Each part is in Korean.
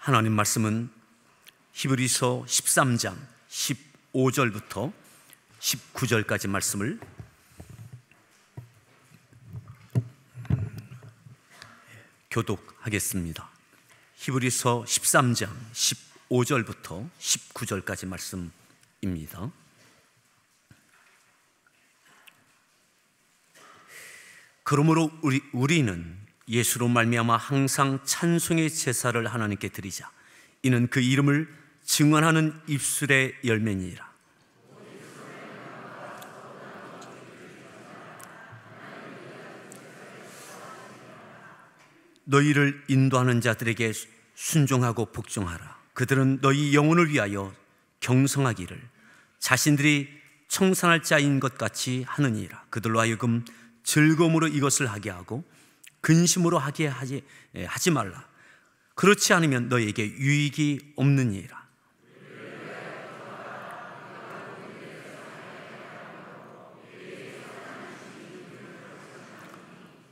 하나님 말씀은 히브리서 13장 15절부터 19절까지 말씀을 교독하겠습니다. 히브리서 13장 15절부터 19절까지 말씀입니다. 그러므로 우리는 예수로 말미암아 항상 찬송의 제사를 하나님께 드리자. 이는 그 이름을 증언하는 입술의 열매니라. 너희를 인도하는 자들에게 순종하고 복종하라. 그들은 너희 영혼을 위하여 경성하기를 자신들이 청산할 자인 것 같이 하느니라. 그들로 하여금 즐거움으로 이것을 하게 하고 근심으로 하게 하지 말라. 그렇지 않으면 너희에게 유익이 없느니라.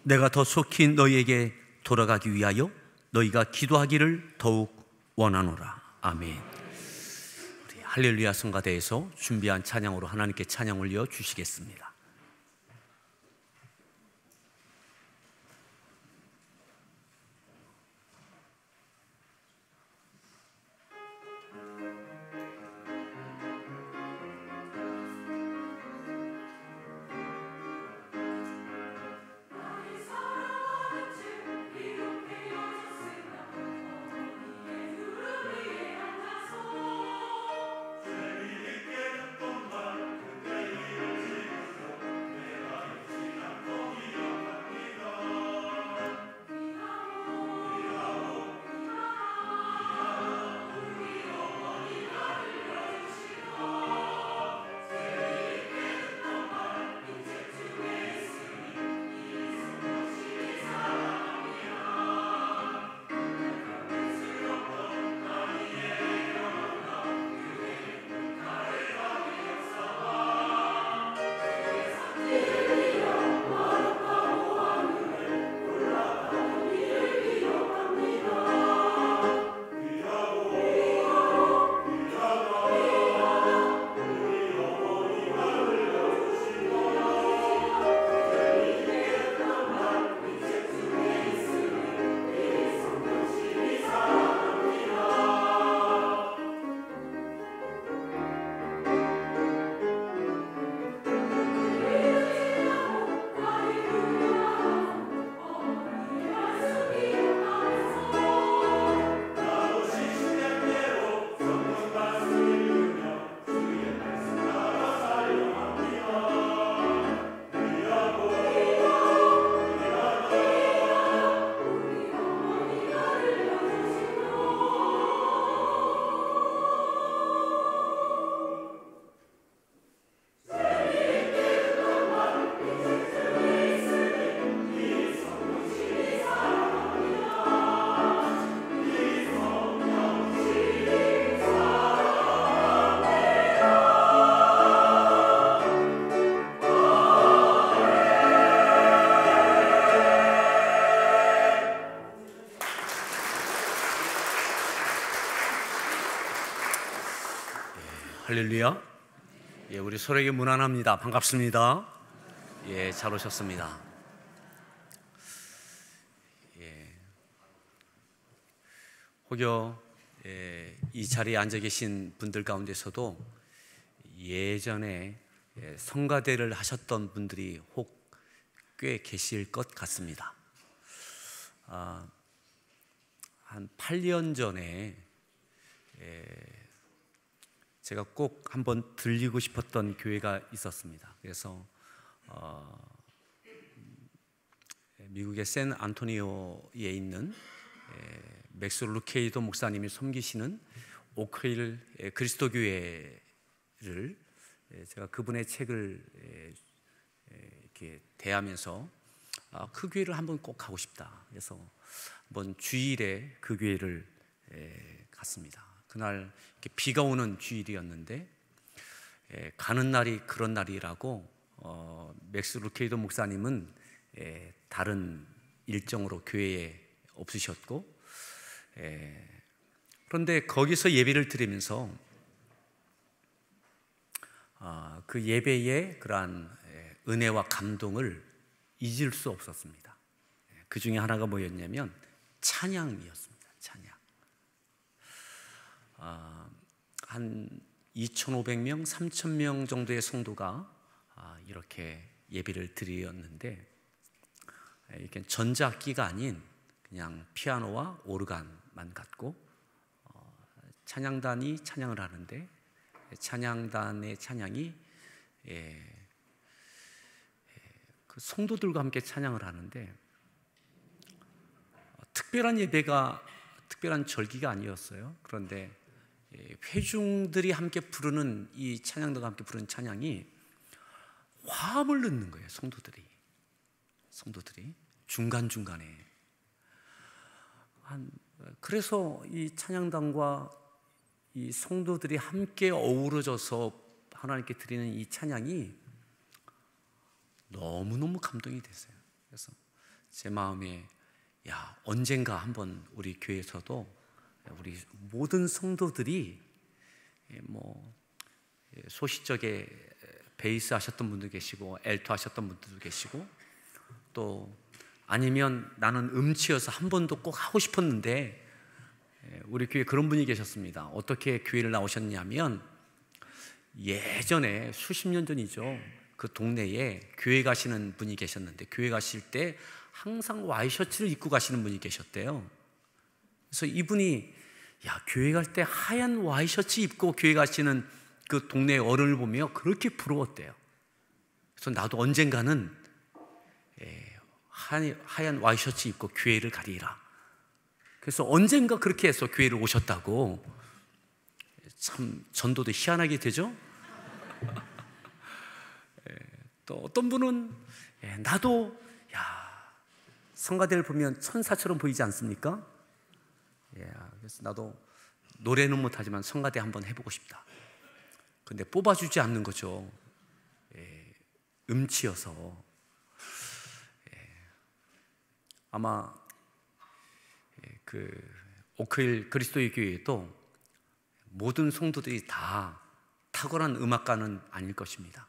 내가 더 속히 너희에게 돌아가기 위하여 너희가 기도하기를 더욱 원하노라. 아멘. 우리 할렐루야 성가대에서 준비한 찬양으로 하나님께 찬양 올려 주시겠습니다. 할렐루야. 예, 우리 서로에게 문안합니다. 반갑습니다. 예, 잘 오셨습니다. 예, 혹여 이 자리에 앉아 계신 분들 가운데서도 예전에 성가대를 하셨던 분들이 혹 꽤 계실 것 같습니다. 한 8년 전에 제가 꼭 한번 들리고 싶었던 교회가 있었습니다. 그래서 미국의 샌 안토니오에 있는 맥스 루케이도 목사님이 섬기시는 오크힐 그리스도 교회를 제가 그분의 책을 이렇게 대하면서 그 교회를 한번 꼭 가고 싶다. 그래서 한번 주일에 그 교회를 갔습니다. 그날 비가 오는 주일이었는데 가는 날이 그런 날이라고 맥스 루케이도 목사님은 다른 일정으로 교회에 없으셨고 그런데 거기서 예배를 드리면서 그 예배의 그러한 은혜와 감동을 잊을 수 없었습니다. 그 중에 하나가 뭐였냐면 찬양이었습니다. 찬양. 한 2,500명, 3,000명 정도의 성도가 이렇게 예배를 드렸는데, 이게 전자악기가 아닌 그냥 피아노와 오르간만 갖고 찬양단이 찬양을 하는데, 찬양단의 찬양이 그 성도들과 함께 찬양을 하는데, 특별한 예배가, 특별한 절기가 아니었어요. 그런데 회중들이 함께 부르는 이 찬양들과 함께 부르는 찬양이 화음을 넣는 거예요. 성도들이 중간중간에. 그래서 이 찬양단과 이 성도들이 함께 어우러져서 하나님께 드리는 이 찬양이 너무너무 감동이 됐어요. 그래서 제 마음에 언젠가 한번 우리 교회에서도 우리 모든 성도들이 소시적에 베이스 하셨던 분도 계시고 엘토 하셨던 분들도 계시고, 또 아니면 나는 음치여서 한 번도 꼭 하고 싶었는데, 우리 교회에 그런 분이 계셨습니다. 어떻게 교회를 나오셨냐면, 예전에 수십 년 전이죠. 그 동네에 교회 가시는 분이 계셨는데, 교회 가실 때 항상 와이셔츠를 입고 가시는 분이 계셨대요. 그래서 이분이 교회 갈 때 하얀 와이셔츠 입고 교회 가시는 그 동네 어른을 보며 그렇게 부러웠대요. 그래서 나도 언젠가는 하얀 와이셔츠 입고 교회를 가리라. 그래서 언젠가 그렇게 해서 교회를 오셨다고. 참 전도도 희한하게 되죠. 또 어떤 분은 나도 성가대를 보면 천사처럼 보이지 않습니까? 그래서 나도 노래는 못하지만 성가대 한번 해보고 싶다. 근데 뽑아주지 않는 거죠. 음치여서. 아마 그 오크힐 그리스도의 교회에도 모든 성도들이 다 탁월한 음악가는 아닐 것입니다.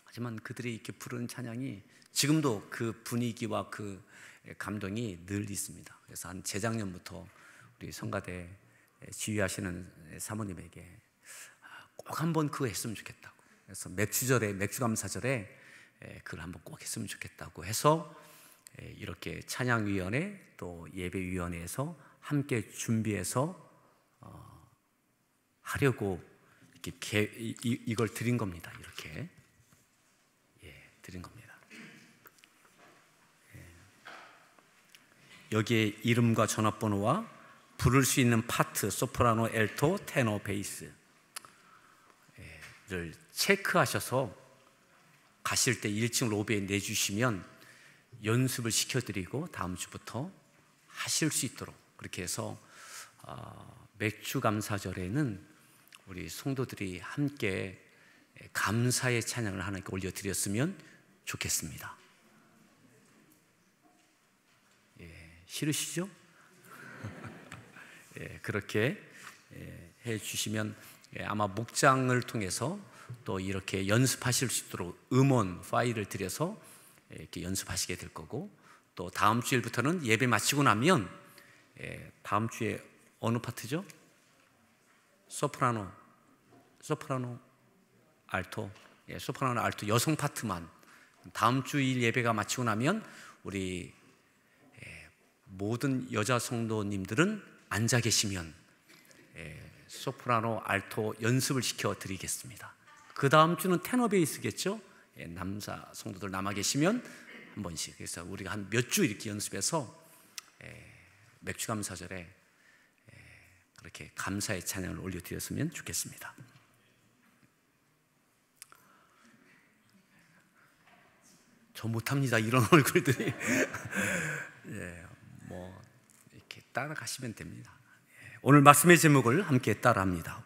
하지만 그들이 이렇게 부르는 찬양이 지금도 그 분위기와 그 감동이 늘 있습니다. 그래서 한 재작년부터 우리 성가대 지휘하시는 사모님에게 꼭 한번 그거 했으면 좋겠다고, 그래서 맥주감사절에 그걸 한번 꼭 했으면 좋겠다고 해서 이렇게 찬양위원회 또 예배위원회에서 함께 준비해서 하려고 이렇게 이걸 드린 겁니다. 이렇게 드린 겁니다. 여기에 이름과 전화번호와 부를 수 있는 파트, 소프라노, 엘토, 테너, 베이스를 체크하셔서 가실 때 1층 로비에 내주시면 연습을 시켜드리고 다음 주부터 하실 수 있도록, 그렇게 해서 맥주 감사절에는 우리 성도들이 함께 감사의 찬양을 하나님께 올려드렸으면 좋겠습니다. 싫으시죠? 그렇게 해주시면 아마 목장을 통해서 또 이렇게 연습하실 수 있도록 음원 파일을 드려서 이렇게 연습하시게 될 거고, 또 다음 주일부터는 예배 마치고 나면 다음 주에 어느 파트죠? 소프라노, 알토, 소프라노, 알토 여성 파트만 다음 주일 예배가 마치고 나면 우리 모든 여자 성도님들은 앉아 계시면 소프라노, 알토 연습을 시켜 드리겠습니다. 그 다음 주는 테너 베이스겠죠? 남자 성도들 남아 계시면 한 번씩, 그래서 우리가 한 몇 주 이렇게 연습해서 맥주감사절에 그렇게 감사의 찬양을 올려드렸으면 좋겠습니다. 저 못합니다. 이런 얼굴들이. 이렇게 따라가시면 됩니다. 오늘 말씀의 제목을 함께 따라합니다.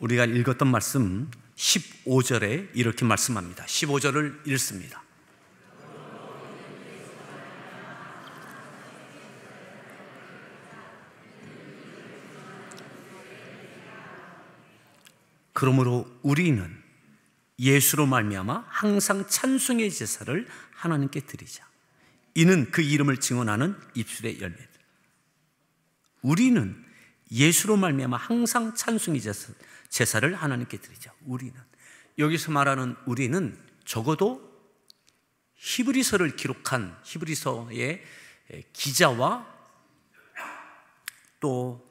우리가 읽었던 말씀 15절에 이렇게 말씀합니다. 15절을 읽습니다. 그러므로 우리는 예수로 말미암아 항상 찬송의 제사를 하나님께 드리자. 이는 그 이름을 증언하는 입술의 열매들. 우리는 예수로 말미암아 항상 찬송의 제사를 하나님께 드리자. 우리는, 여기서 말하는 우리는 적어도 히브리서를 기록한 히브리서의 기자와 또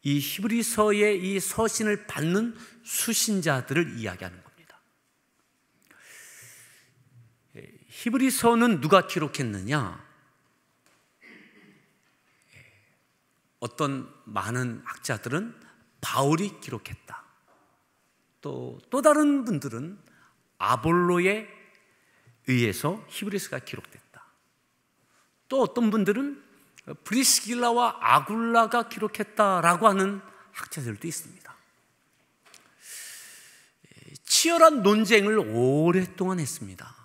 이 히브리서의 이 서신을 받는 수신자들을 이야기하는 겁니다. 히브리서는 누가 기록했느냐? 어떤 많은 학자들은 바울이 기록했다. 또 다른 분들은 아볼로에 의해서 히브리서가 기록됐다. 또 어떤 분들은 브리스길라와 아굴라가 기록했다라고 하는 학자들도 있습니다. 치열한 논쟁을 오랫동안 했습니다.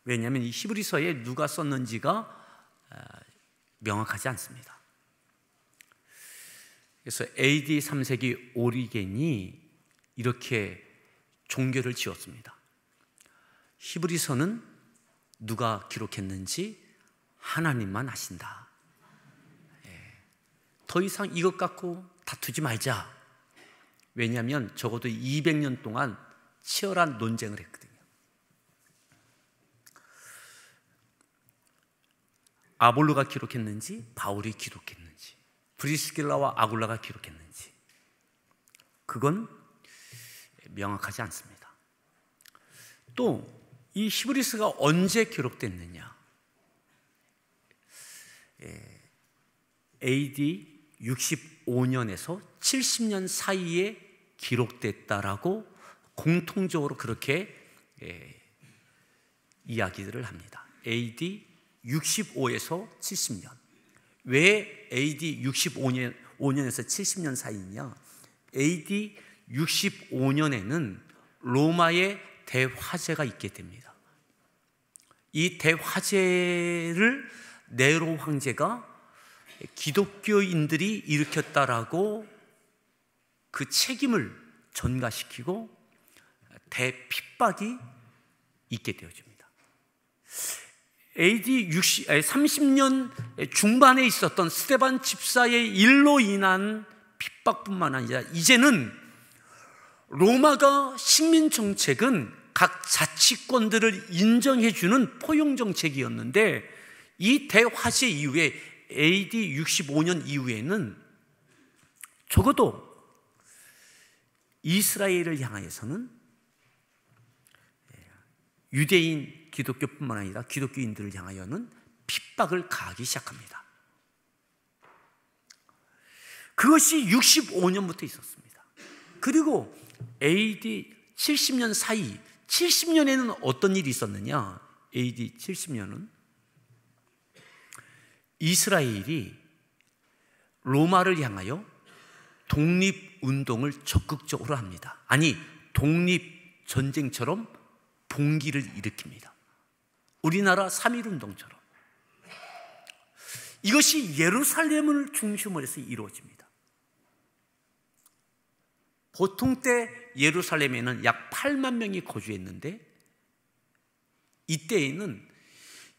왜냐하면 이 히브리서에 누가 썼는지가 명확하지 않습니다. 그래서 AD 3세기 오리겐이 이렇게 종교를 지었습니다. 히브리서는 누가 기록했는지 하나님만 아신다. 더 이상 이것 갖고 다투지 말자. 왜냐하면 적어도 200년 동안 치열한 논쟁을 했거든요. 아볼로가 기록했는지 바울이 기록했는지 브리스길라와 아굴라가 기록했는지 그건 명확하지 않습니다. 또 이 히브리서가 언제 기록됐느냐? AD 65년에서 70년 사이에 기록됐다라고 공통적으로 그렇게 이야기들을 합니다. AD 65에서 70년. 왜 AD 65년에서 70년 사이냐? AD 65년에는 로마의 대화재가 있게 됩니다. 이 대화재를 네로 황제가 기독교인들이 일으켰다라고 그 책임을 전가시키고 대핍박이 있게 되어집니다. AD 30년 중반에 있었던 스데반 집사의 일로 인한 핍박뿐만 아니라 이제는 로마가 식민 정책은 각 자치권들을 인정해주는 포용 정책이었는데 이 대화재 이후에 AD 65년 이후에는 적어도 이스라엘을 향하여서는 유대인 기독교뿐만 아니라 기독교인들을 향하여는 핍박을 가하기 시작합니다. 그것이 65년부터 있었습니다. 그리고 AD 70년 사이 70년에는 어떤 일이 있었느냐? AD 70년은 이스라엘이 로마를 향하여 독립운동을 적극적으로 합니다. 아니, 독립전쟁처럼 봉기를 일으킵니다. 우리나라 3.1운동처럼. 이것이 예루살렘을 중심으로 해서 이루어집니다. 보통 때 예루살렘에는 약 8만 명이 거주했는데 이때에는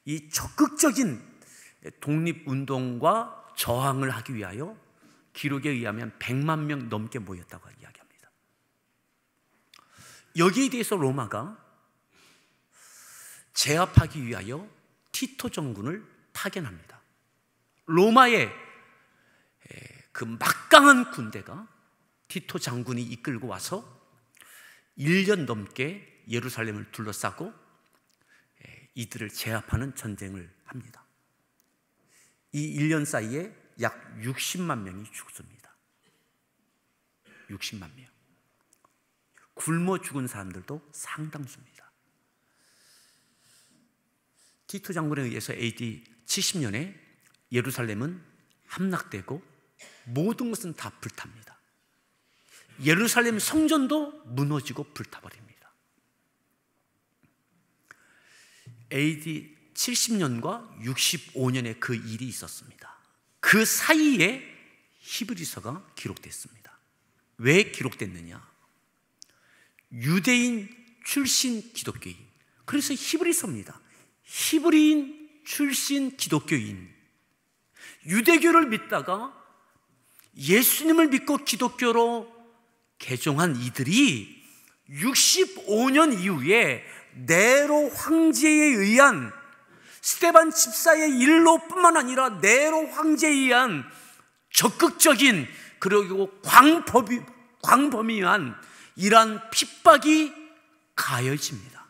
이 적극적인 독립운동과 저항을 하기 위하여 기록에 의하면 100만 명 넘게 모였다고 이야기합니다. 여기에 대해서 로마가 제압하기 위하여 티토 정군을 파견합니다. 로마의 그 막강한 군대가 티토 장군이 이끌고 와서 1년 넘게 예루살렘을 둘러싸고 이들을 제압하는 전쟁을 합니다. 이 1년 사이에 약 60만 명이 죽습니다. 60만 명. 굶어 죽은 사람들도 상당수입니다. 티토 장군에 의해서 AD 70년에 예루살렘은 함락되고 모든 것은 다 불탑니다. 예루살렘 성전도 무너지고 불타버립니다. AD 70년과 65년에 그 일이 있었습니다. 그 사이에 히브리서가 기록됐습니다. 왜 기록됐느냐? 유대인 출신 기독교인. 그래서 히브리서입니다. 히브리인 출신 기독교인. 유대교를 믿다가 예수님을 믿고 기독교로 개종한 이들이 65년 이후에 네로 황제에 의한, 스데반 집사의 일로 뿐만 아니라 네로 황제에 의한 적극적인, 그리고 광범위한 이러한 핍박이 가해집니다.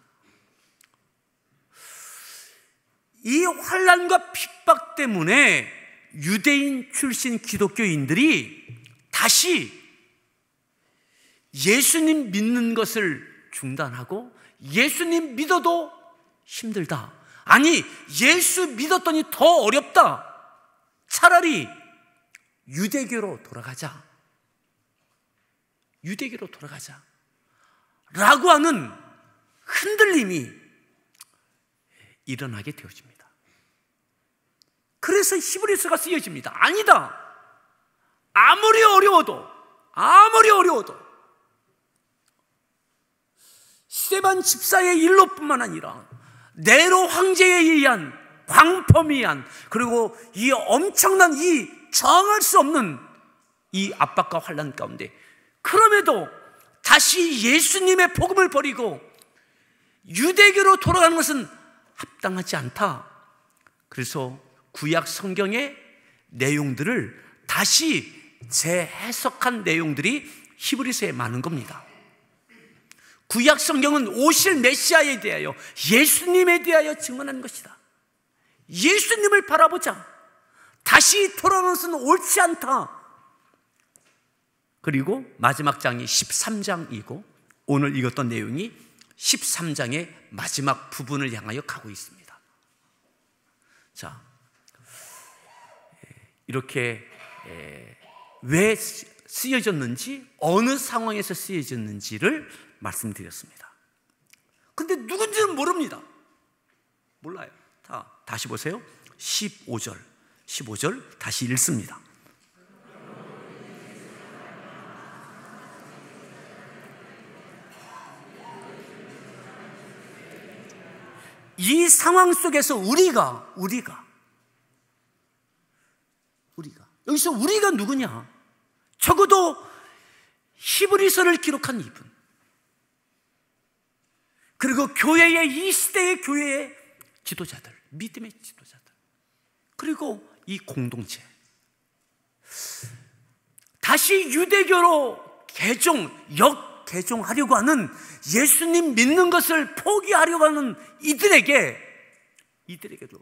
이 환난과 핍박 때문에 유대인 출신 기독교인들이 다시 예수님 믿는 것을 중단하고, 예수님 믿어도 힘들다, 아니 예수 믿었더니 더 어렵다, 차라리 유대교로 돌아가자, 유대교로 돌아가자 라고 하는 흔들림이 일어나게 되어집니다. 그래서 히브리서가 쓰여집니다. 아니다, 아무리 어려워도 스데반 집사의 일로뿐만 아니라 네로 황제에 의한 광범위한, 그리고 이 엄청난 이 저항할 수 없는 이 압박과 환난 가운데, 그럼에도 다시 예수님의 복음을 버리고 유대교로 돌아가는 것은 합당하지 않다. 그래서 구약 성경의 내용들을 다시 재해석한 내용들이 히브리서에 많은 겁니다. 구약 성경은 오실 메시아에 대하여, 예수님에 대하여 증언하는 것이다. 예수님을 바라보자, 다시 돌아오는 것은 옳지 않다. 그리고 마지막 장이 13장이고 오늘 읽었던 내용이 13장의 마지막 부분을 향하여 가고 있습니다. 자, 이렇게 왜 쓰여졌는지, 어느 상황에서 쓰여졌는지를 말씀드렸습니다. 근데 누군지는 모릅니다. 몰라요. 다시 보세요. 15절 다시 읽습니다. 이 상황 속에서 우리가 여기서 우리가 누구냐? 적어도 히브리서를 기록한 이분, 그리고 교회의, 이 시대의 교회의 지도자들, 믿음의 지도자들, 그리고 이 공동체, 다시 유대교로 역개종하려고 하는, 예수님 믿는 것을 포기하려고 하는 이들에게도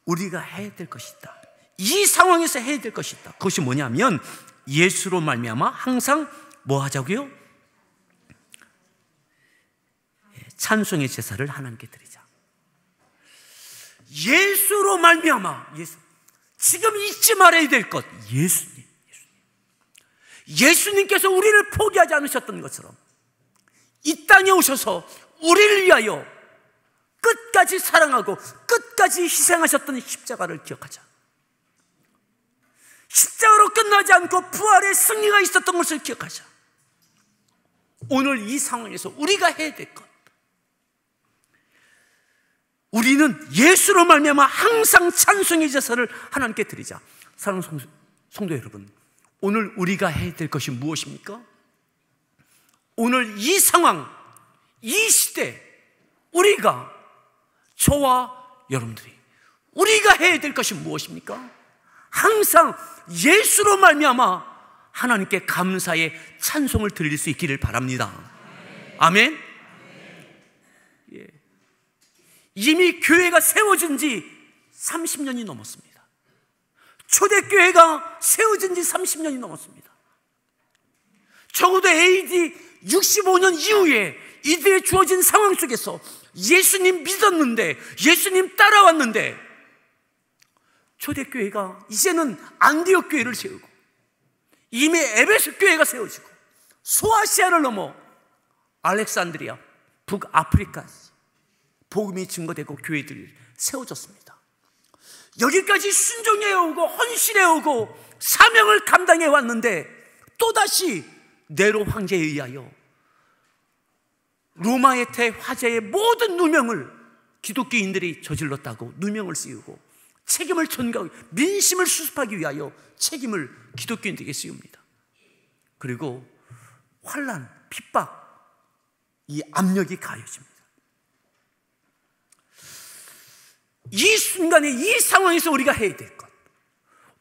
우리가 해야 될 것이 있다. 이 상황에서 해야 될 것이 있다. 그것이 뭐냐면, 예수로 말미암아 항상 뭐 하자고요? 찬송의 제사를 하나님께 드리자. 예수로 말미암아, 지금 잊지 말아야 될 것, 예수님께서 우리를 포기하지 않으셨던 것처럼 이 땅에 오셔서 우리를 위하여 끝까지 사랑하고 끝까지 희생하셨던 십자가를 기억하자. 십자가로 끝나지 않고 부활의 승리가 있었던 것을 기억하자. 오늘 이 상황에서 우리가 해야 될 것, 우리는 예수로 말미암아 항상 찬송의 제사를 하나님께 드리자. 사랑하는 성도 여러분, 오늘 우리가 해야 될 것이 무엇입니까? 오늘 이 상황, 이 시대, 저와 여러분들이 우리가 해야 될 것이 무엇입니까? 항상 예수로 말미암아 하나님께 감사의 찬송을 드릴 수 있기를 바랍니다. 아멘. 예. 이미 교회가 세워진 지 30년이 넘었습니다. 초대교회가 세워진 지 30년이 넘었습니다. 적어도 AD 65년 이후에 이들의 주어진 상황 속에서 예수님 믿었는데, 예수님 따라왔는데, 초대교회가 이제는 안디옥 교회를 세우고, 이미 에베소 교회가 세워지고, 소아시아를 넘어 알렉산드리아, 북아프리카 복음이 증거되고 교회들이 세워졌습니다. 여기까지 순종해 오고 헌신해 오고 사명을 감당해 왔는데 또다시 네로 황제에 의하여 로마의 대화재의 모든 누명을 기독교인들이 저질렀다고 누명을 씌우고 책임을 전가하고 민심을 수습하기 위하여 책임을 기독교인들에게 씌웁니다. 그리고 환난, 핍박, 이 압력이 가해집니다. 이 순간에 이 상황에서 우리가 해야 될 것,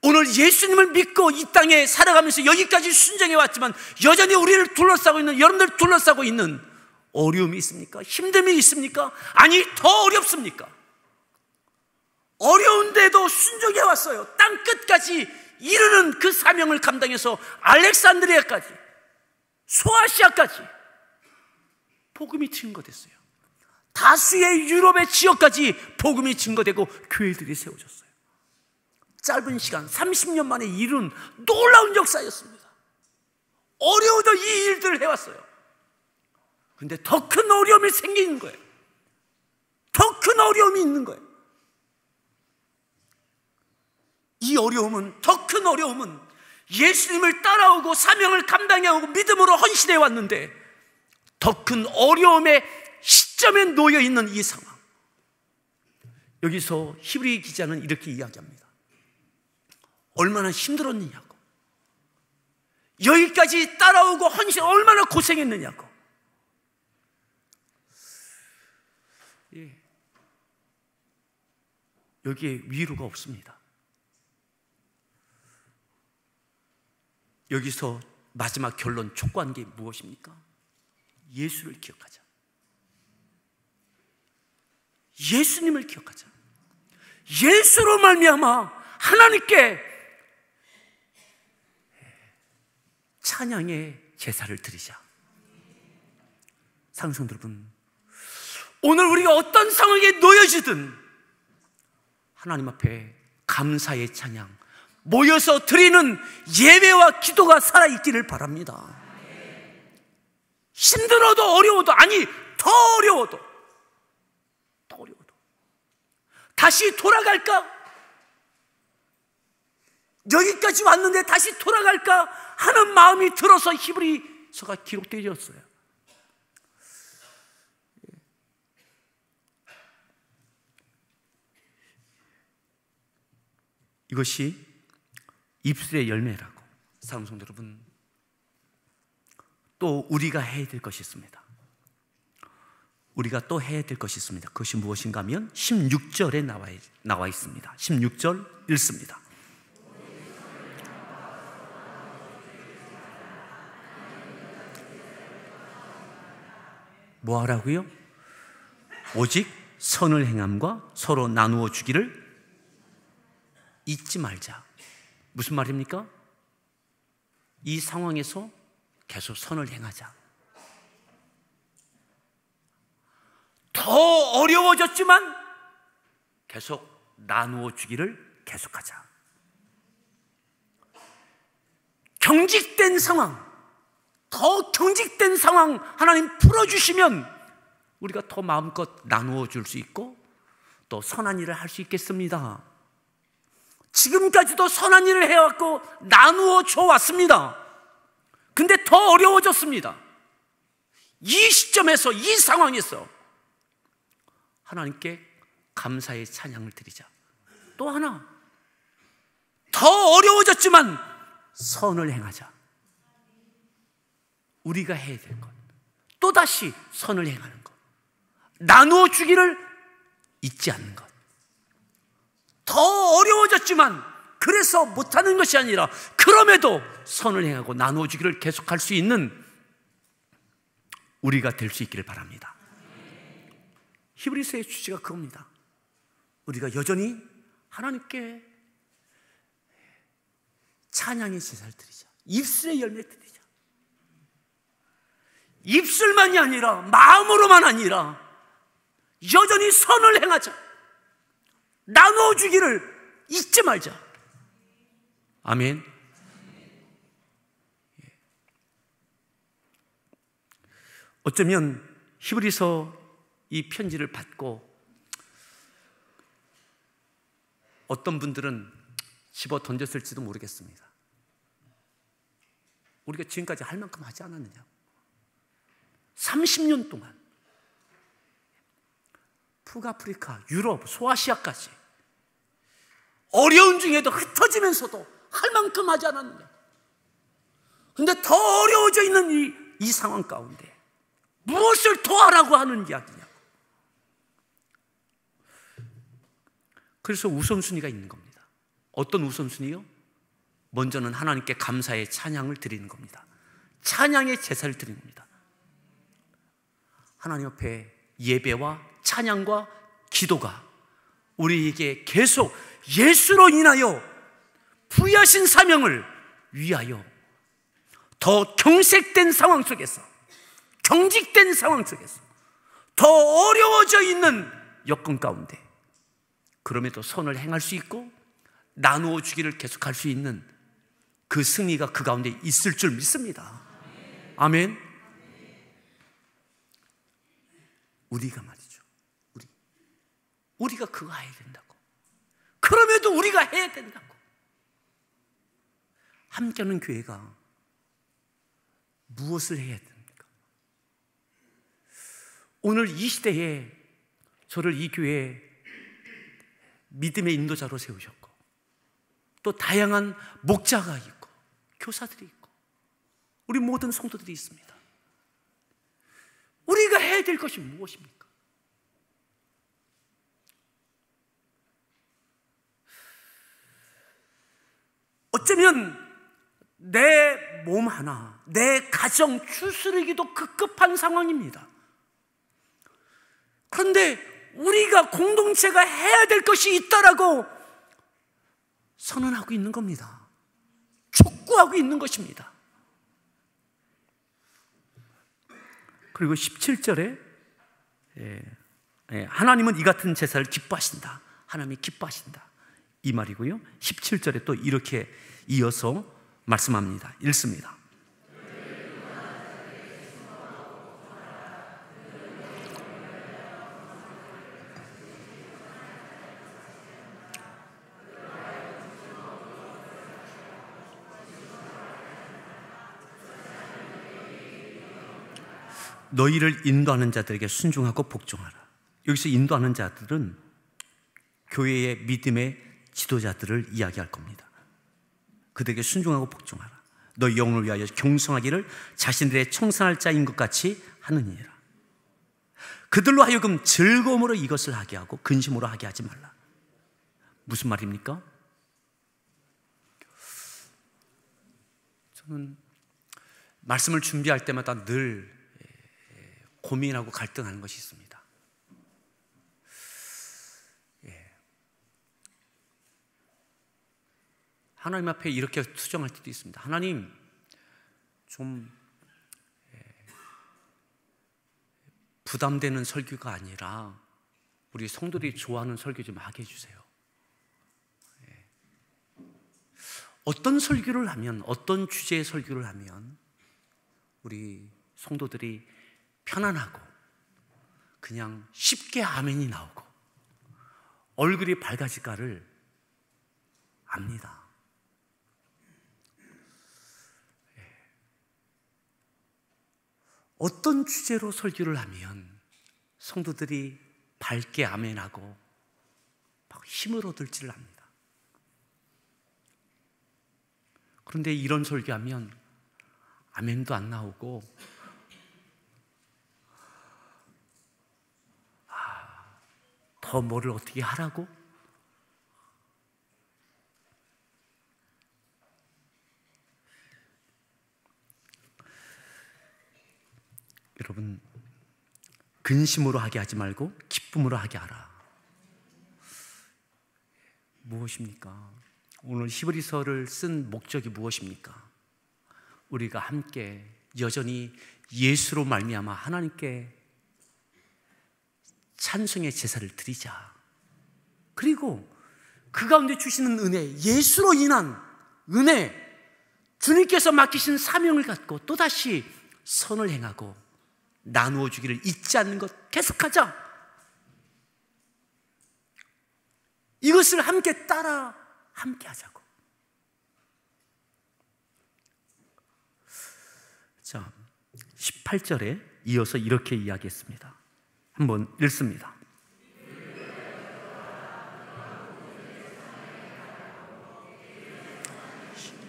오늘 예수님을 믿고 이 땅에 살아가면서 여기까지 순종해 왔지만 여전히 우리를 둘러싸고 있는, 여러분들 둘러싸고 있는 어려움이 있습니까? 힘듦이 있습니까? 아니, 더 어렵습니까? 어려운데도 순종해 왔어요. 땅 끝까지 이르는 그 사명을 감당해서 알렉산드리아까지, 소아시아까지 복음이 증거됐어요. 다수의 유럽의 지역까지 복음이 증거되고 교회들이 세워졌어요. 짧은 시간 30년 만에 이룬 놀라운 역사였습니다. 어려워도 이 일들을 해왔어요. 그런데 더 큰 어려움이 생기는 거예요. 더 큰 어려움이 있는 거예요. 이 어려움은, 더 큰 어려움은 예수님을 따라오고 사명을 감당해오고 믿음으로 헌신해 왔는데 더 큰 어려움의 시점에 놓여 있는 이 상황. 여기서 히브리 기자는 이렇게 이야기합니다. 얼마나 힘들었느냐고, 여기까지 따라오고 헌신 얼마나 고생했느냐고. 예. 여기에 위로가 없습니다. 여기서 마지막 결론 촉구한 게 무엇입니까? 예수를 기억하자. 예수님을 기억하자. 예수로 말미암아 하나님께 찬양의 제사를 드리자. 사랑하는 여러분, 오늘 우리가 어떤 상황에 놓여지든 하나님 앞에 감사의 찬양, 모여서 드리는 예배와 기도가 살아있기를 바랍니다. 힘들어도 어려워도, 아니 더 어려워도 다시 돌아갈까? 여기까지 왔는데 다시 돌아갈까 하는 마음이 들어서 히브리서가 기록되었어요. 이것이 입술의 열매라고. 사랑하는 성도 여러분, 또 우리가 해야 될 것이 있습니다. 우리가 또 해야 될 것이 있습니다. 그것이 무엇인가 하면 16절에 나와 있습니다. 16절 읽습니다. 뭐 하라고요? 오직 선을 행함과 서로 나누어 주기를 잊지 말자. 무슨 말입니까? 이 상황에서 계속 선을 행하자. 더 어려워졌지만 계속 나누어 주기를 계속하자. 경직된 상황, 더 경직된 상황 하나님 풀어주시면 우리가 더 마음껏 나누어 줄 수 있고 또 선한 일을 할 수 있겠습니다. 지금까지도 선한 일을 해왔고 나누어 줘왔습니다. 근데 더 어려워졌습니다. 이 시점에서, 이 상황에서 하나님께 감사의 찬양을 드리자. 또 하나, 더 어려워졌지만 선을 행하자. 우리가 해야 될 것, 또다시 선을 행하는 것, 나누어 주기를 잊지 않는 것. 더 어려워졌지만 그래서 못하는 것이 아니라 그럼에도 선을 행하고 나누어 주기를 계속할 수 있는 우리가 될 수 있기를 바랍니다. 히브리서의 취지가 그겁니다. 우리가 여전히 하나님께 찬양의 제사를 드리자. 입술의 열매 드리자. 입술만이 아니라 마음으로만 아니라 여전히 선을 행하자. 나누어 주기를 잊지 말자. 아멘. 어쩌면 히브리서 이 편지를 받고 어떤 분들은 집어 던졌을지도 모르겠습니다. 우리가 지금까지 할 만큼 하지 않았느냐? 30년 동안 북아프리카, 유럽, 소아시아까지 어려운 중에도 흩어지면서도 할 만큼 하지 않았느냐? 근데 더 어려워져 있는 이 상황 가운데 무엇을 더 하라고 하는 이야기냐? 그래서 우선순위가 있는 겁니다. 어떤 우선순위요? 먼저는 하나님께 감사의 찬양을 드리는 겁니다. 찬양의 제사를 드리는 겁니다. 하나님 앞에 예배와 찬양과 기도가 우리에게 계속 예수로 인하여 부여하신 사명을 위하여 더 경색된 상황 속에서, 경직된 상황 속에서, 더 어려워져 있는 여건 가운데 그럼에도 선을 행할 수 있고 나누어 주기를 계속할 수 있는 그 승리가 그 가운데 있을 줄 믿습니다. 아멘. 우리가 말이죠, 우리가 그거 해야 된다고. 그럼에도 우리가 해야 된다고. 함께하는 교회가 무엇을 해야 됩니까? 오늘 이 시대에 저를 이 교회에 믿음의 인도자로 세우셨고, 또 다양한 목자가 있고 교사들이 있고 우리 모든 성도들이 있습니다. 우리가 해야 될 것이 무엇입니까? 어쩌면 내 몸 하나, 내 가정 추스르기도 급급한 상황입니다. 그런데 우리가 공동체가 해야 될 것이 있다라고 선언하고 있는 겁니다. 촉구하고 있는 것입니다. 그리고 17절에 하나님은 이 같은 제사를 기뻐하신다. 하나님이 기뻐하신다. 이 말이고요. 17절에 또 이렇게 이어서 말씀합니다. 읽습니다. 너희를 인도하는 자들에게 순종하고 복종하라. 여기서 인도하는 자들은 교회의 믿음의 지도자들을 이야기할 겁니다. 그들에게 순종하고 복종하라. 너희 영혼을 위하여 경성하기를 자신들의 청산할 자인 것 같이 하느니라. 그들로 하여금 즐거움으로 이것을 하게 하고 근심으로 하게 하지 말라. 무슨 말입니까? 저는 말씀을 준비할 때마다 늘 고민하고 갈등하는 것이 있습니다. 하나님 앞에 이렇게 투정할 때도 있습니다. 하나님, 좀 부담되는 설교가 아니라 우리 성도들이 좋아하는 설교 좀 하게 해주세요. 어떤 설교를 하면, 어떤 주제의 설교를 하면 우리 성도들이 편안하고 그냥 쉽게 아멘이 나오고 얼굴이 밝아질까를 압니다. 어떤 주제로 설교를 하면 성도들이 밝게 아멘하고 막 힘을 얻을지를 압니다. 그런데 이런 설교하면 아멘도 안 나오고 더 뭐를 어떻게 하라고? 여러분, 근심으로 하게 하지 말고 기쁨으로 하게 하라. 무엇입니까? 오늘 히브리서를 쓴 목적이 무엇입니까? 우리가 함께 여전히 예수로 말미암아 하나님께 찬송의 제사를 드리자. 그리고 그 가운데 주시는 은혜, 예수로 인한 은혜, 주님께서 맡기신 사명을 갖고 또다시 선을 행하고 나누어 주기를 잊지 않는 것 계속하자. 그것을 함께 따라 함께 하자고. 자, 18절에 이어서 이렇게 이야기했습니다. 한번 읽습니다.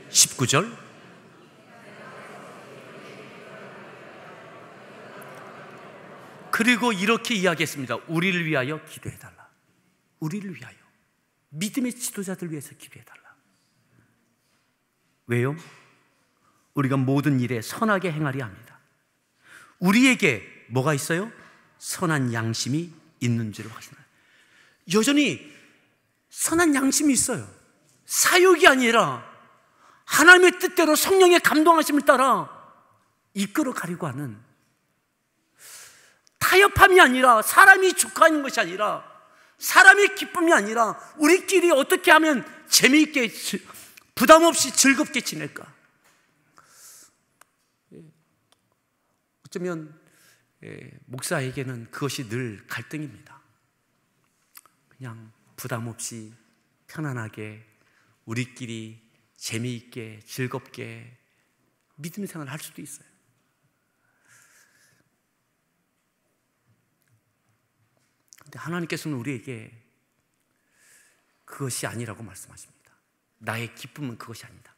19절. 그리고 이렇게 이야기했습니다. 우리를 위하여 기도해달라. 우리를 위하여, 믿음의 지도자들 위해서 기도해달라. 왜요? 우리가 모든 일에 선하게 행하려 합니다. 우리에게 뭐가 있어요? 선한 양심이 있는 줄을 확신해요. 여전히 선한 양심이 있어요. 사욕이 아니라 하나님의 뜻대로 성령의 감동하심을 따라 이끌어 가려고 하는, 타협함이 아니라, 사람이 축하하는 것이 아니라, 사람의 기쁨이 아니라 우리끼리 어떻게 하면 재미있게, 부담 없이 즐겁게 지낼까. 어쩌면 목사에게는 그것이 늘 갈등입니다. 그냥 부담 없이 편안하게 우리끼리 재미있게 즐겁게 믿음 생활을 할 수도 있어요. 근데 하나님께서는 우리에게 그것이 아니라고 말씀하십니다. 나의 기쁨은 그것이 아니다.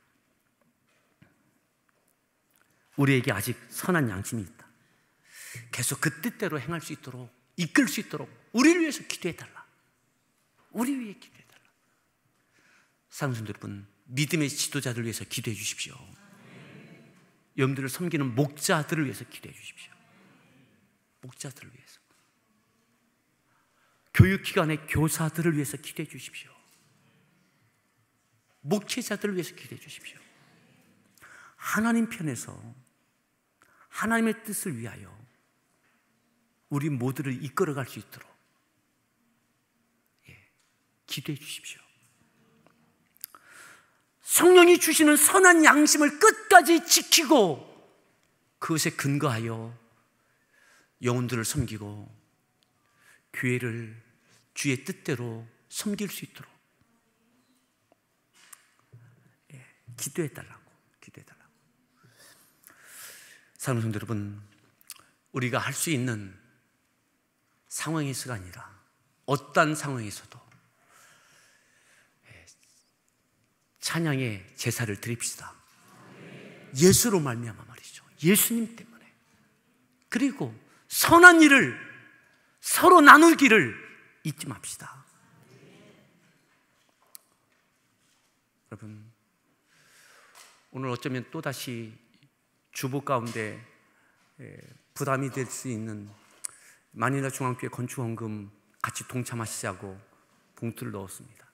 우리에게 아직 선한 양심이 있다. 계속 그 뜻대로 행할 수 있도록, 이끌 수 있도록 우리를 위해서 기도해달라. 우리 위해 기도해달라. 사랑하는 성도 여러분, 믿음의 지도자들 위해서 기도해 주십시오. 여러분들을 섬기는 목자들을 위해서 기도해 주십시오. 목자들을 위해서, 교육기관의 교사들을 위해서 기도해 주십시오. 목회자들을 위해서 기도해 주십시오. 하나님 편에서 하나님의 뜻을 위하여 우리 모두를 이끌어갈 수 있도록 기도해 주십시오. 성령이 주시는 선한 양심을 끝까지 지키고 그것에 근거하여 영혼들을 섬기고 교회를 주의 뜻대로 섬길 수 있도록 기도해달라고. 사랑하는 성도 여러분, 우리가 할 수 있는 상황에서가 아니라 어떤 상황에서도 찬양의 제사를 드립시다. 예수로 말미암아 말이죠. 예수님 때문에. 그리고 선한 일을 서로 나누기를 잊지 맙시다. 여러분, 오늘 어쩌면 또다시 주보 가운데 부담이 될 수 있는 마닐라 중앙교회 건축헌금 같이 동참하시자고 봉투를 넣었습니다.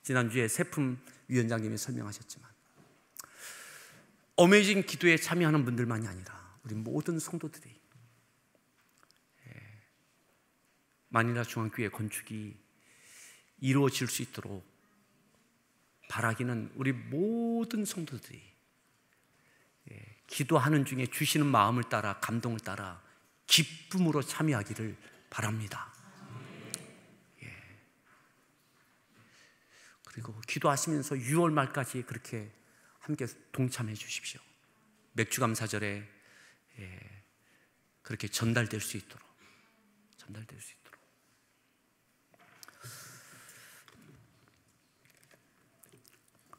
지난주에 세품 위원장님이 설명하셨지만 어메이징 기도에 참여하는 분들만이 아니라 우리 모든 성도들이 마닐라 중앙교회 건축이 이루어질 수 있도록 바라기는 우리 모든 성도들이 기도하는 중에 주시는 마음을 따라, 감동을 따라 기쁨으로 참여하기를 바랍니다. 그리고 기도하시면서 6월 말까지 그렇게 함께 동참해 주십시오. 맥주감사절에 그렇게 전달될 수 있도록.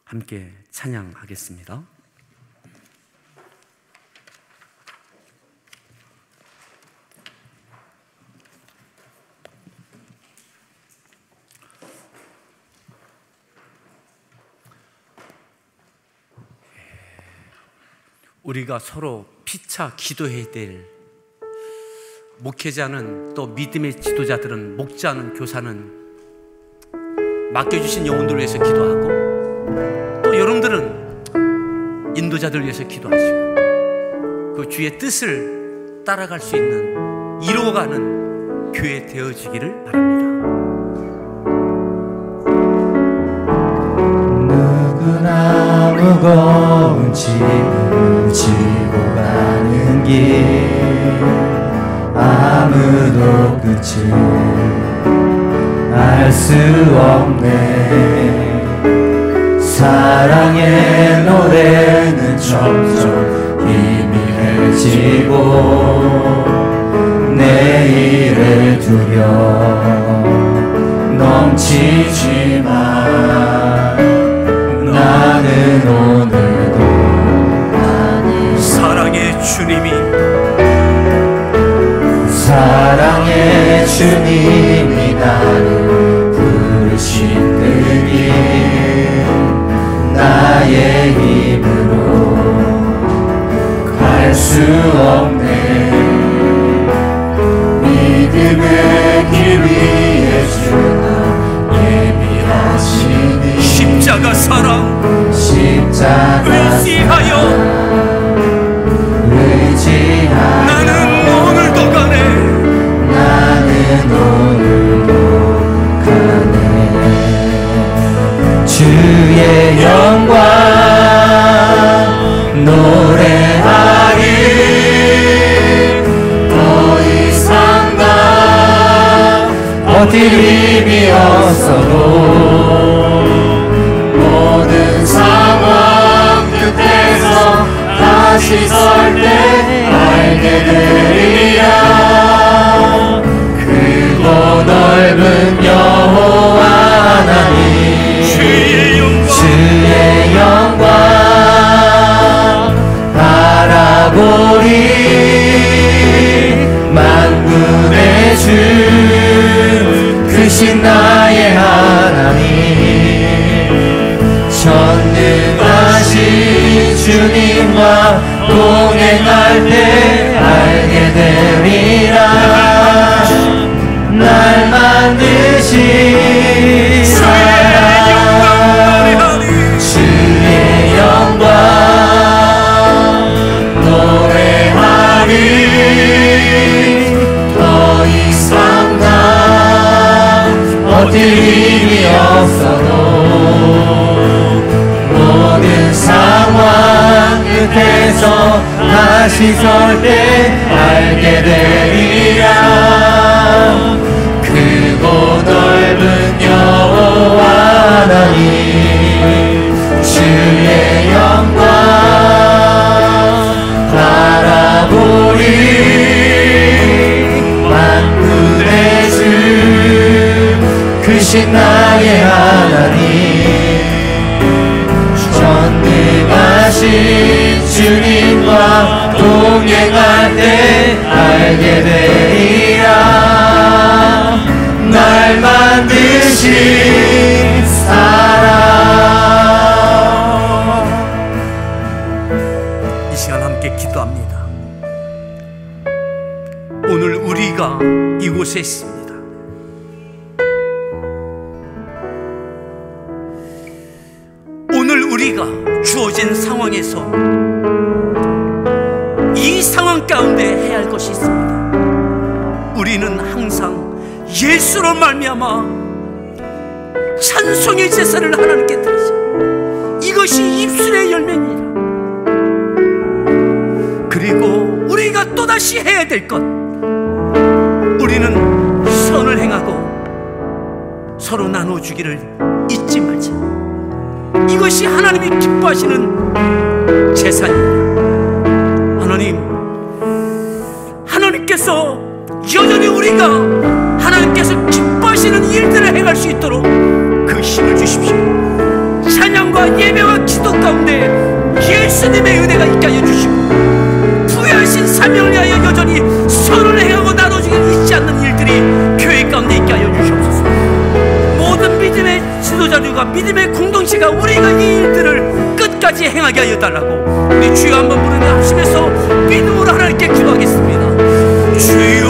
함께 찬양하겠습니다. 우리가 서로 피차 기도해야 될 목회자는, 또 믿음의 지도자들은, 목자는, 교사는 맡겨주신 영혼들을 위해서 기도하고, 또 여러분들은 인도자들 위해서 기도하시고, 그 주의 뜻을 따라갈 수 있는, 이루어가는 교회 되어지기를 바랍니다. 누구나 무거운 짐을 지고 가는 길, 아무도 끝을 알 수 없네. 사랑의 노래는 점점 희미해지고 내일을 두려 넘치지만 나는 오늘도 사랑의 주님이 나를 부르시더니 나의 힘으로 갈 수 없네. 믿음의 길 위에 주가 예비하시니 십자가 사랑 의지하여 나는 오늘도 가네. 주의 영광 노래하리. 더 이상 나 버틸 힘이 없어도 모든 상황 끝에서 다시 설 때 알게 되리라. 크고 넓은 여호와 하나님 주의 영광 바라보리. 만군의 주 크신 나의 하나님 전능하신 주님과 동행할 때 알게 되리라. 날 만드신 주의 영광 노래하리. 더 이상 나 버틸 힘이 없어도 모든 상황 끝에서 다시 설 때 알게 되리라. 크고 넓은 여호와 하나님 주의 영광 바라보리. 만군의 주 크신 나의 하나님 전능하신 주님과 동행할 때 알게 되리라. 날 만드신 사랑. 이 시간 함께 기도합니다. 오늘 우리가 이곳에 있습니다. 오늘 우리가 주어진 상황에서 이 상황 가운데 해야 할 것이 있습니다. 우리는 항상 예수로 말미암아 찬송의 제사를 하나님께 드리자. 이것이 입술의 열매니라. 그리고 우리가 또다시 해야 될 것, 우리는 선을 행하고 서로 나눠주기를 잊지 말자. 이것이 하나님이 기뻐하시는 제사입니다. 하나님께서 여전히 우리가 하나님께서 기뻐하시는 일들을 행할 수 있도록 그 힘을 주십시오. 찬양과 예배와 기도 가운데 예수님의 은혜가 있게 하여 주시고, 부여하신 사명을 위하여 여전히 선을 행하고 나눠주기를 잊지 않는 일들이 교회 가운데 있게 하여 주시옵소서. 모든 믿음의 지도자들과 믿음의 공동체가 우리가 이 일들을 끝까지 행하게 하여 달라고 우리 주여 한번 부르며 합심해서 믿음으로 하나님께 기도하겠습니다. 주여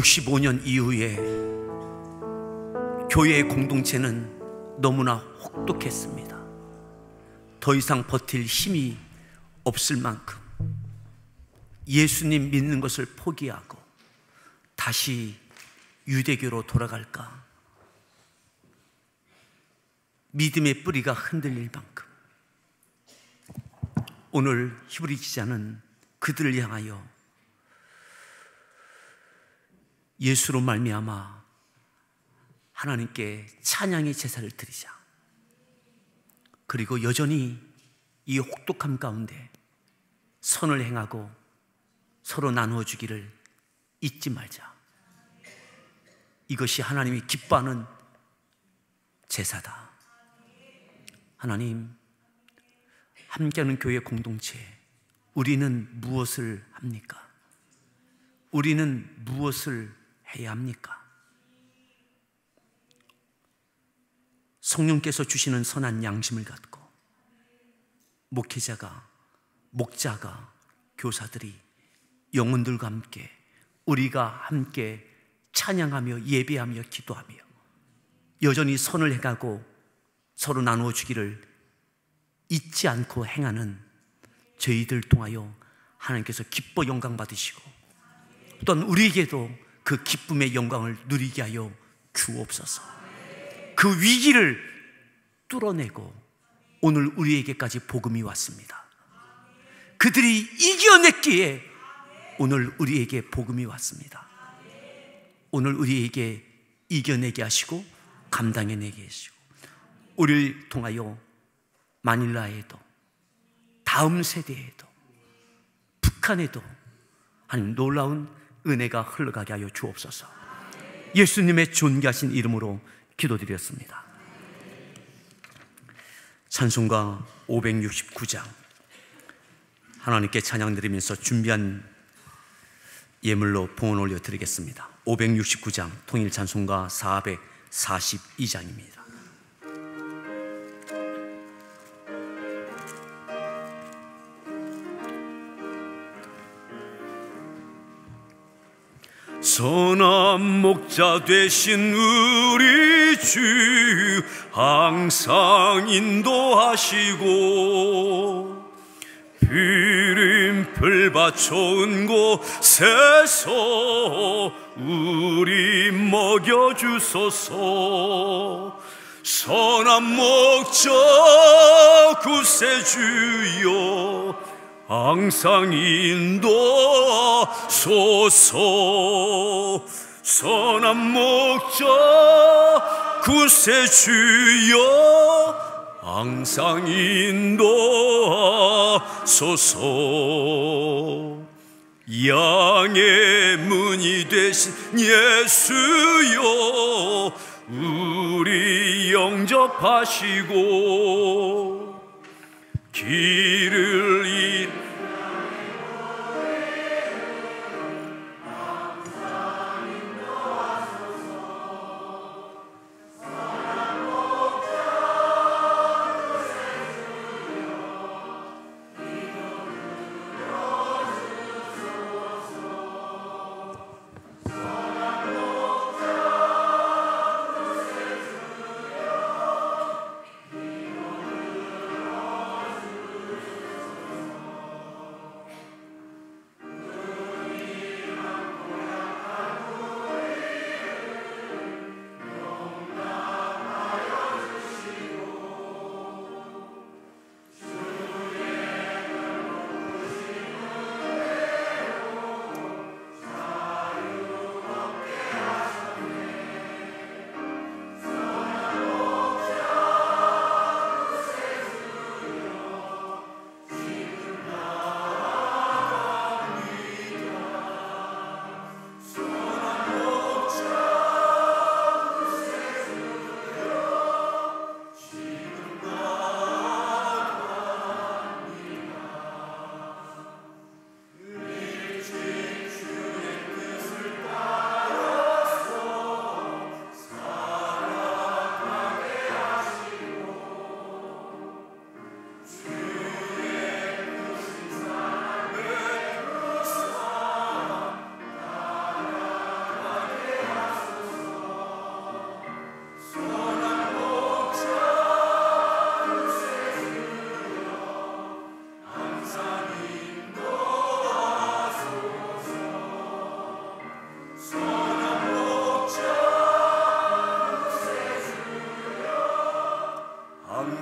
65년 이후에 교회의 공동체는 너무나 혹독했습니다. 더 이상 버틸 힘이 없을 만큼 예수님 믿는 것을 포기하고 다시 유대교로 돌아갈까? 믿음의 뿌리가 흔들릴 만큼 오늘 히브리 기자는 그들을 향하여 예수로 말미암아 하나님께 찬양의 제사를 드리자. 그리고 여전히 이 혹독함 가운데 선을 행하고 서로 나누어 주기를 잊지 말자. 이것이 하나님이 기뻐하는 제사다. 하나님, 함께하는 교회 공동체, 우리는 무엇을 합니까? 우리는 무엇을 해야 합니까? 성령께서 주시는 선한 양심을 갖고 목회자가, 목자가, 교사들이 영혼들과 함께 우리가 함께 찬양하며 예배하며 기도하며 여전히 선을 행하고 서로 나누어 주기를 잊지 않고 행하는 저희들 통하여 하나님께서 기뻐 영광 받으시고 또한 우리에게도 그 기쁨의 영광을 누리게 하여 주옵소서. 그 위기를 뚫어내고 오늘 우리에게까지 복음이 왔습니다. 그들이 이겨냈기에 오늘 우리에게 복음이 왔습니다. 오늘 우리에게 이겨내게 하시고 감당해내게 하시고 우리를 통하여 마닐라에도 다음 세대에도 북한에도 하나님 놀라운 은혜가 흘러가게 하여 주옵소서. 예수님의 존귀하신 이름으로 기도드렸습니다. 찬송가 569장 하나님께 찬양 드리면서 준비한 예물로 봉헌 올려 드리겠습니다. 569장 통일 찬송가 442장입니다. 선한 목자 되신 우리 주 항상 인도하시고 비린풀 받쳐온 곳에서 우리 먹여주소서. 선한 목자 구세주여 항상 인도하소서. 선한 목자 구세주여 항상 인도하소서. 양의 문이 되신 예수여 우리 영접하시고 길을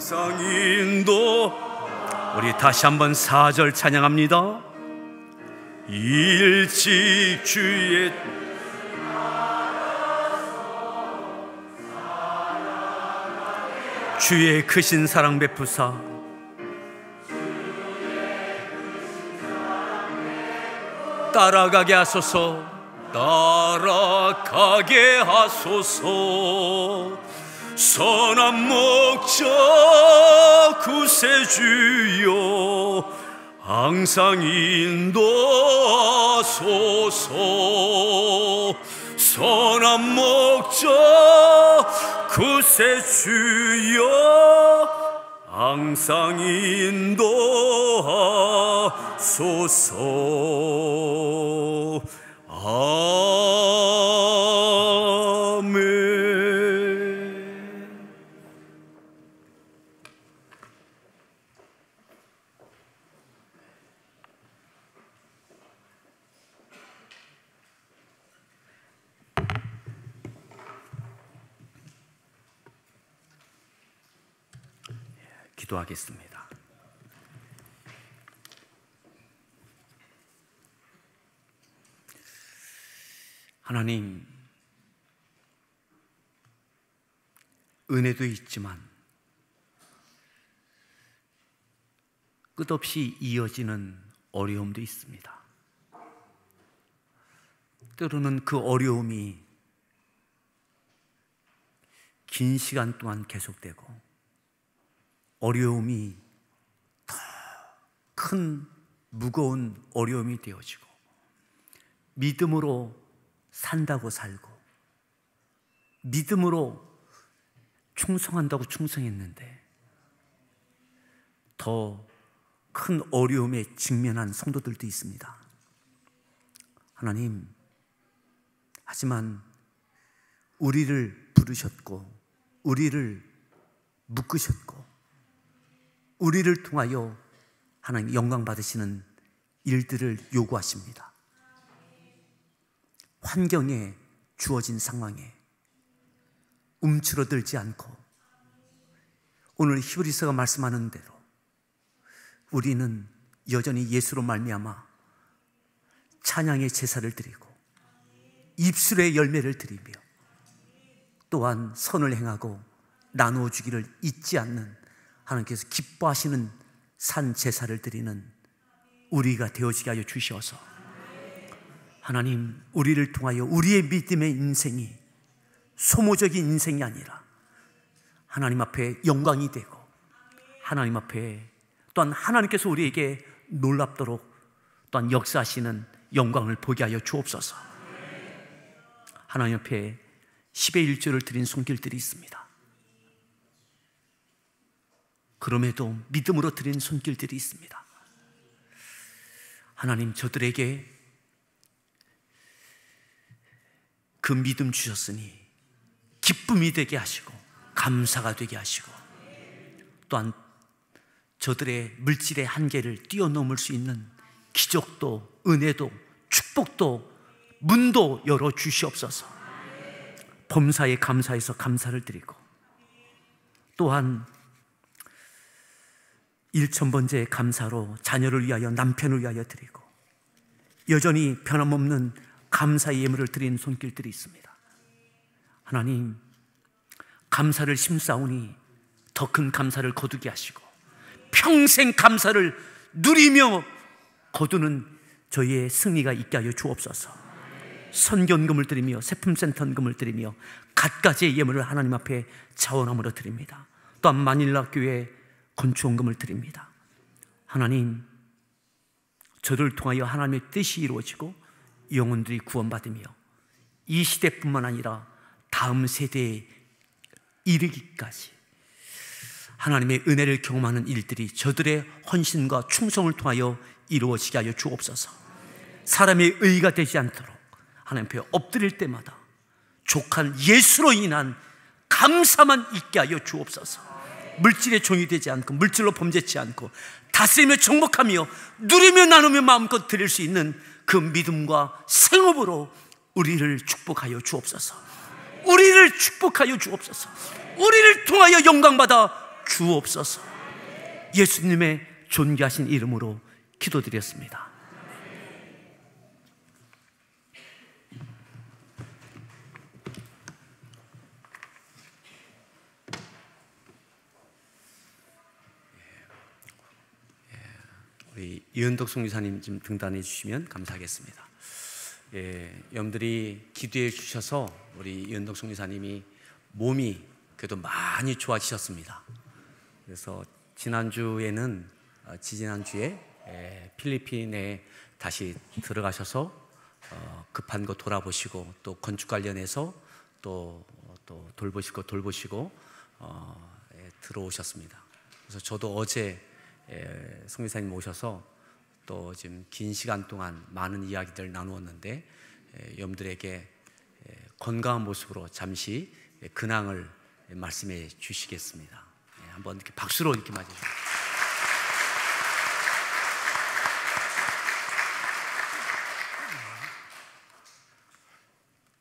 항상 인도. 우리 다시 한번 4절 찬양합니다. 일찍 주의 주의 크신 사랑 베푸사 따라가게 하소서. 따라가게 하소서. 선한 목적 구세주여 항상 인도하소서. 선한 목적 구세주여 항상 인도하소서. 아멘. 기도하겠습니다. 하나님, 은혜도 있지만 끝없이 이어지는 어려움도 있습니다. 때로는 그 어려움이 긴 시간 동안 계속되고 어려움이 더 큰 무거운 어려움이 되어지고 믿음으로 산다고 살고 믿음으로 충성한다고 충성했는데 더 큰 어려움에 직면한 성도들도 있습니다. 하나님, 하지만 우리를 부르셨고 우리를 묶으셨고 우리를 통하여 하나님 영광 받으시는 일들을 요구하십니다. 환경에 주어진 상황에 움츠러들지 않고 오늘 히브리서가 말씀하는 대로 우리는 여전히 예수로 말미암아 찬양의 제사를 드리고 입술의 열매를 드리며 또한 선을 행하고 나누어 주기를 잊지 않는 하나님께서 기뻐하시는 산 제사를 드리는 우리가 되어지게 하여 주시어서 하나님, 우리를 통하여 우리의 믿음의 인생이 소모적인 인생이 아니라 하나님 앞에 영광이 되고 하나님 앞에 또한 하나님께서 우리에게 놀랍도록 또한 역사하시는 영광을 보게 하여 주옵소서. 하나님 앞에 10의 1조를 드린 손길들이 있습니다. 그럼에도 믿음으로 드린 손길들이 있습니다. 하나님, 저들에게 그 믿음 주셨으니 기쁨이 되게 하시고 감사가 되게 하시고 또한 저들의 물질의 한계를 뛰어넘을 수 있는 기적도 은혜도 축복도 문도 열어 주시옵소서. 범사에 감사해서 감사를 드리고 또한 1000번째 감사로 자녀를 위하여 남편을 위하여 드리고 여전히 변함없는 감사의 예물을 드리는 손길들이 있습니다. 하나님, 감사를 심사오니 더 큰 감사를 거두게 하시고 평생 감사를 누리며 거두는 저희의 승리가 있게 하여 주옵소서. 선견금을 드리며 세품센터금을 드리며 갖가지의 예물을 하나님 앞에 자원함으로 드립니다. 또한 마닐라 교회 건축원금을 드립니다. 하나님, 저를 통하여 하나님의 뜻이 이루어지고 영혼들이 구원받으며 이 시대뿐만 아니라 다음 세대에 이르기까지 하나님의 은혜를 경험하는 일들이 저들의 헌신과 충성을 통하여 이루어지게 하여 주옵소서. 사람의 의가 되지 않도록 하나님 앞에 엎드릴 때마다 족한 예수로 인한 감사만 있게 하여 주옵소서. 물질의 종이 되지 않고 물질로 범죄치 않고 다스리며 정복하며 누리며 나누며 마음껏 드릴 수 있는 그 믿음과 생업으로 우리를 축복하여 주옵소서. 우리를 축복하여 주옵소서. 우리를 통하여 영광받아 주옵소서. 예수님의 존귀하신 이름으로 기도드렸습니다. 우리 이은덕 선교사님 좀 등단해 주시면 감사하겠습니다. 여러분들이 기도해 주셔서 우리 이은덕 선교사님이 몸이 그래도 많이 좋아지셨습니다. 그래서 지난주에 필리핀에 다시 들어가셔서 급한 거 돌아보시고 또 건축 관련해서 또 돌보시고 들어오셨습니다. 그래서 저도 어제 선교사님 오셔서 또 지금 긴 시간 동안 많은 이야기들을 나누었는데 여러분들에게 건강한 모습으로 잠시 근황을 말씀해 주시겠습니다. 한번 이렇게 박수로 이렇게 맞으세요.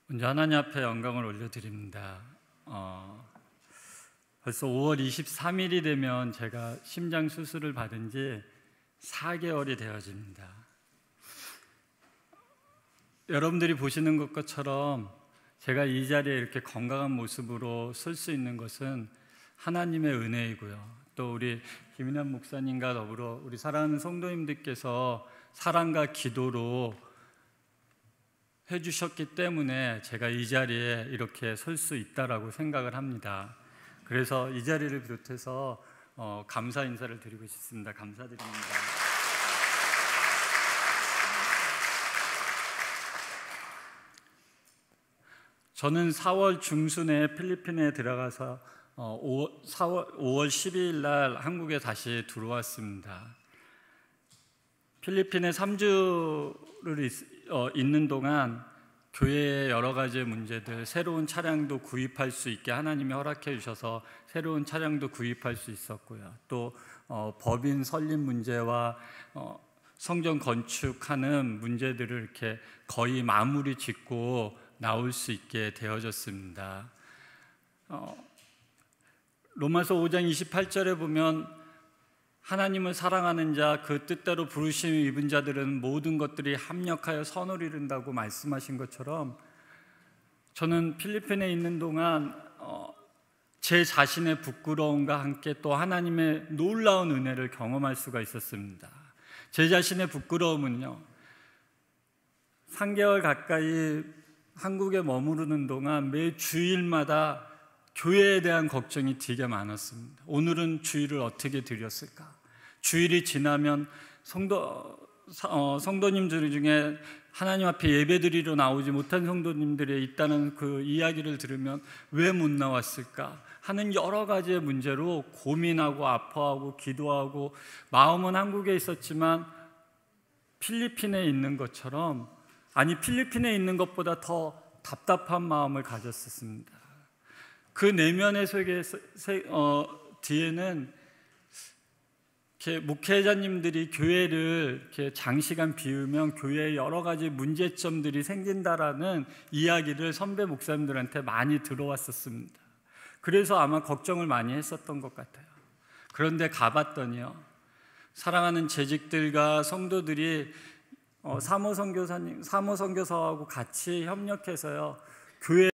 먼저 하나님 앞에 영광을 올려드립니다. 벌써 5월 23일이 되면 제가 심장 수술을 받은 지 4개월이 되어집니다. 여러분들이 보시는 것처럼 제가 이 자리에 이렇게 건강한 모습으로 설 수 있는 것은 하나님의 은혜이고요. 또 우리 김인환 목사님과 더불어 우리 사랑하는 성도님들께서 사랑과 기도로 해주셨기 때문에 제가 이 자리에 이렇게 설 수 있다라고 생각을 합니다. 그래서 이 자리를 비롯해서 감사 인사를 드리고 싶습니다. 감사드립니다. 저는 4월 중순에 필리핀에 들어가서 5월 12일 날 한국에 다시 들어왔습니다. 필리핀에 3주를 있는 동안 교회의 여러 가지 문제들, 새로운 차량도 구입할 수 있게 하나님이 허락해 주셔서 새로운 차량도 구입할 수 있었고요. 또 법인 설립 문제와 성전 건축하는 문제들을 이렇게 거의 마무리 짓고 나올 수 있게 되어졌습니다. 로마서 5장 28절에 보면 하나님을 사랑하는 자, 그 뜻대로 부르심을 입은 자들은 모든 것들이 합력하여 선을 이룬다고 말씀하신 것처럼 저는 필리핀에 있는 동안 제 자신의 부끄러움과 함께 또 하나님의 놀라운 은혜를 경험할 수가 있었습니다. 제 자신의 부끄러움은요, 3개월 가까이 한국에 머무르는 동안 매 주일마다 교회에 대한 걱정이 되게 많았습니다. 오늘은 주일을 어떻게 드렸을까? 주일이 지나면 성도님들 중에 하나님 앞에 예배드리러 나오지 못한 성도님들이 있다는 그 이야기를 들으면 왜 못 나왔을까 하는 여러 가지의 문제로 고민하고 아파하고 기도하고 마음은 한국에 있었지만 필리핀에 있는 것처럼, 아니 필리핀에 있는 것보다 더 답답한 마음을 가졌었습니다. 그 내면의 세계 뒤에는 이렇게 목회자님들이 교회를 이렇게 장시간 비우면 교회에 여러 가지 문제점들이 생긴다라는 이야기를 선배 목사님들한테 많이 들어왔었습니다. 그래서 아마 걱정을 많이 했었던 것 같아요. 그런데 가봤더니요, 사랑하는 재직들과 성도들이 사모 선교사하고 같이 협력해서요, 교회